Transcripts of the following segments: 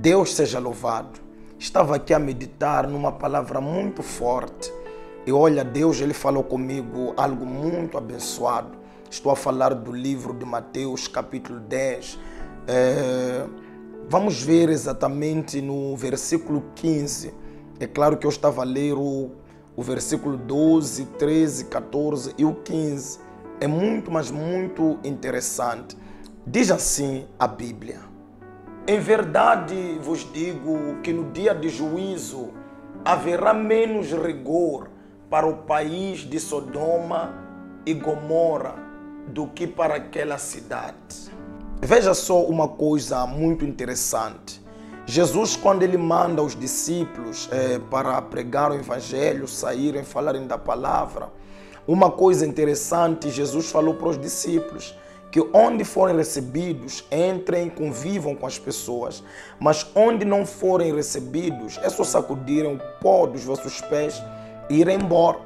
Deus seja louvado. Estava aqui a meditar numa palavra muito forte. E olha, Deus, Ele falou comigo algo muito abençoado. Estou a falar do livro de Mateus, capítulo 10. Vamos ver exatamente no versículo 15. É claro que eu estava a ler o versículo 12, 13, 14 e o 15. É muito, mas muito interessante. Diz assim a Bíblia: em verdade vos digo que no dia de juízo haverá menos rigor para o país de Sodoma e Gomorra do que para aquela cidade. Veja só uma coisa muito interessante. Jesus, quando ele manda os discípulos para pregar o evangelho, saírem, falarem da palavra, uma coisa interessante, Jesus falou para os discípulos que onde forem recebidos, entrem, convivam com as pessoas, mas onde não forem recebidos, é só sacudirem o pó dos vossos pés e irem embora.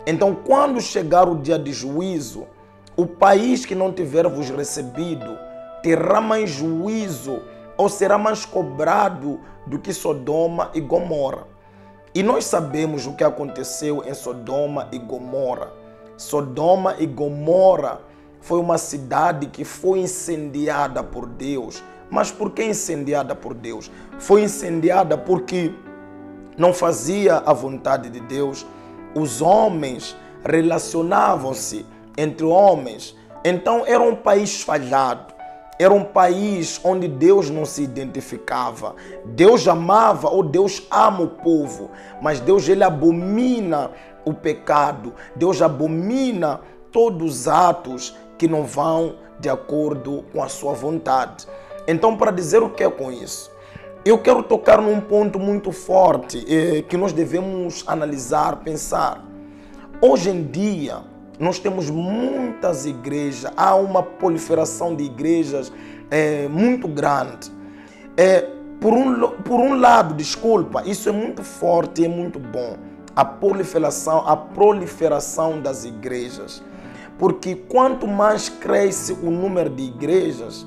Então, quando chegar o dia de juízo, o país que não tiver vos recebido terá mais juízo ou será mais cobrado do que Sodoma e Gomorra. E nós sabemos o que aconteceu em Sodoma e Gomorra. Sodoma e Gomorra foi uma cidade que foi incendiada por Deus. Mas por que incendiada por Deus? Foi incendiada porque não fazia a vontade de Deus. Os homens relacionavam-se entre homens. Então era um país falhado. Era um país onde Deus não se identificava. Deus amava ou Deus ama o povo. Mas Deus, ele abomina o pecado. Deus abomina todos os atos que não vão de acordo com a sua vontade. Então, para dizer o que é com isso? Eu quero tocar num ponto muito forte que nós devemos analisar, pensar. Hoje em dia, nós temos muitas igrejas, há uma proliferação de igrejas muito grande. Por um lado, desculpa, isso é muito forte e é muito bom, a proliferação das igrejas. Porque quanto mais cresce o número de igrejas,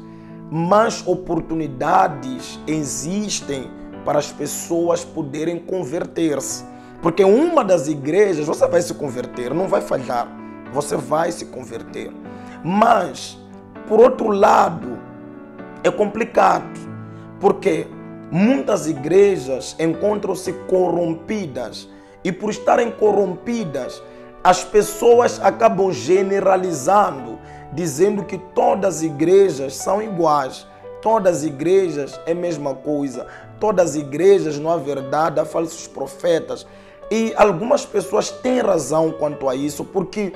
mais oportunidades existem para as pessoas poderem converter-se. Porque uma das igrejas você vai se converter, não vai falhar, você vai se converter. Mas, por outro lado, é complicado, porque muitas igrejas encontram-se corrompidas e por estarem corrompidas, as pessoas acabam generalizando, dizendo que todas as igrejas são iguais. Todas as igrejas é a mesma coisa. Todas as igrejas, não há verdade, há falsos profetas. E algumas pessoas têm razão quanto a isso, porque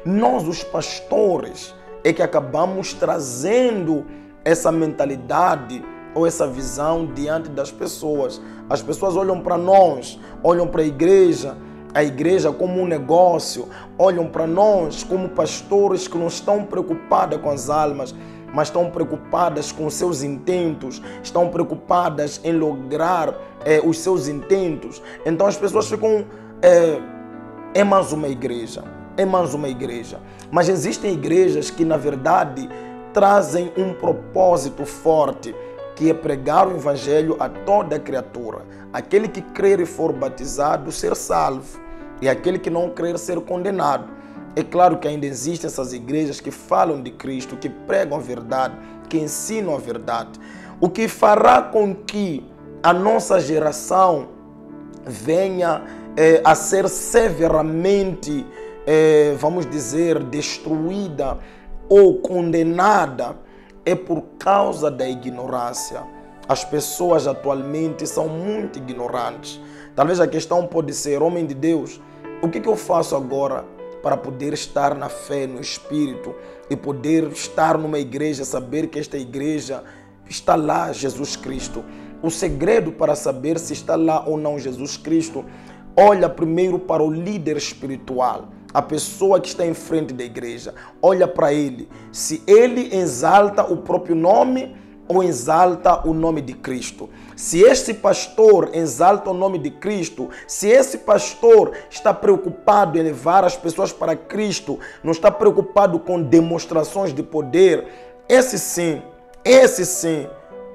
nós, os pastores, é que acabamos trazendo essa mentalidade ou essa visão diante das pessoas. As pessoas olham para nós, olham para a igreja como um negócio, olham para nós como pastores que não estão preocupados com as almas, mas estão preocupadas com os seus intentos, estão preocupadas em lograr os seus intentos. Então as pessoas ficam, é mais uma igreja, é mais uma igreja. Mas existem igrejas que na verdade trazem um propósito forte, que é pregar o evangelho a toda criatura. Aquele que crer e for batizado, ser salvo. E aquele que não crer, ser condenado. É claro que ainda existem essas igrejas que falam de Cristo, que pregam a verdade, que ensinam a verdade. O que fará com que a nossa geração venha a ser severamente, vamos dizer, destruída ou condenada, é por causa da ignorância. As pessoas atualmente são muito ignorantes. Talvez a questão pode ser: homem de Deus, o que eu faço agora para poder estar na fé, no Espírito e poder estar numa igreja, saber que esta igreja está lá Jesus Cristo? O segredo para saber se está lá ou não Jesus Cristo, olha primeiro para o líder espiritual. A pessoa que está em frente da igreja, olha para ele, se ele exalta o próprio nome ou exalta o nome de Cristo. Se esse pastor exalta o nome de Cristo, se esse pastor está preocupado em levar as pessoas para Cristo, não está preocupado com demonstrações de poder, esse sim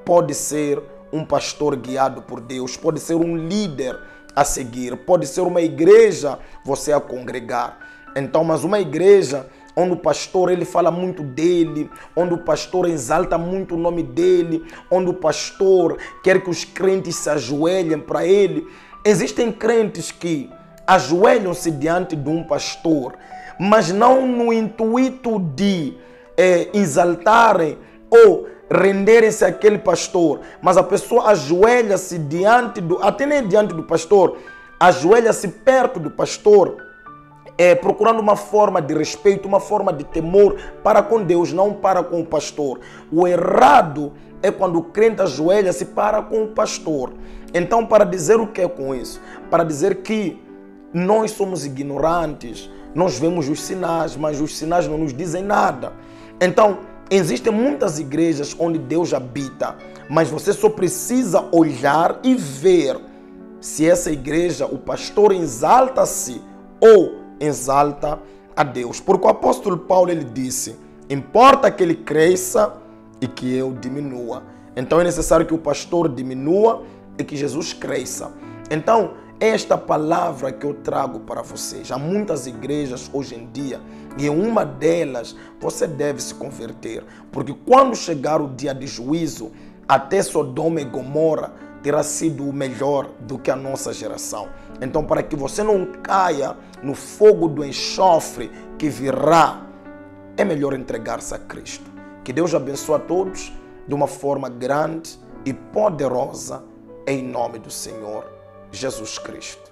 pode ser um pastor guiado por Deus, pode ser um líder a seguir, pode ser uma igreja você a congregar. Então, mas uma igreja onde o pastor ele fala muito dele, onde o pastor exalta muito o nome dele, onde o pastor quer que os crentes se ajoelhem para ele. Existem crentes que ajoelham-se diante de um pastor, mas não no intuito de exaltarem ou renderem-se àquele pastor, mas a pessoa ajoelha-se até nem diante do pastor, ajoelha-se perto do pastor, procurando uma forma de respeito, uma forma de temor para com Deus, não para com o pastor. O errado é quando o crente ajoelha-se para com o pastor. Então, para dizer o que é com isso? Para dizer que nós somos ignorantes, nós vemos os sinais, mas os sinais não nos dizem nada. Então, existem muitas igrejas onde Deus habita, mas você só precisa olhar e ver se essa igreja, o pastor exalta-se ou exalta a Deus. Porque o apóstolo Paulo ele disse: importa que ele cresça e que eu diminua. Então é necessário que o pastor diminua e que Jesus cresça. Então, esta palavra que eu trago para vocês. Há muitas igrejas hoje em dia e em uma delas você deve se converter. Porque quando chegar o dia de juízo, até Sodoma e Gomorra terá sido melhor do que a nossa geração. Então, para que você não caia no fogo do enxofre que virá, é melhor entregar-se a Cristo. Que Deus abençoe a todos de uma forma grande e poderosa, em nome do Senhor Jesus Cristo.